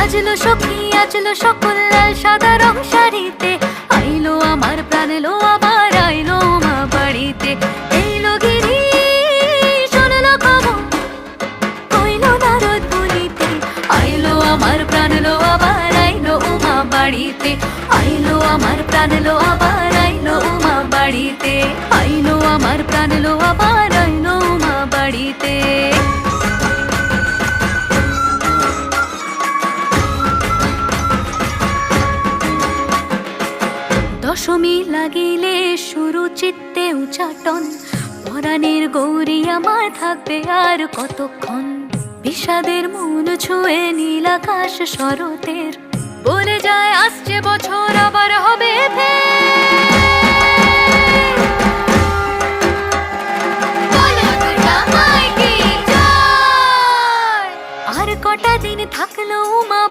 সাজলো সখী আজলো সকল লাল সাদা রং শাড়িতে, আইলো আমার প্রাণ এলো আবার আইলো মা বাড়িতে। এইলো গিরি শুনলো খবর কইলো নারদ বলিতে, আইলো আমার প্রাণ এলো আবার আইলো মা বাড়িতে। আইলো আমার প্রাণ এলো আবার আইলো মা বাড়িতে, আইলো আমার প্রাণ এলো আবার আইলো মা বাড়িতে। দশমী লাগিলে শুরু চিত্তে উচাটন, পরাণের গৌরী আমার থাকবে আর কতক্ষণ। বিষাদের মন ছুঁয়ে নীল আকাশ শরতের, বলে যায় আসছে বছর আবার হবে ফের।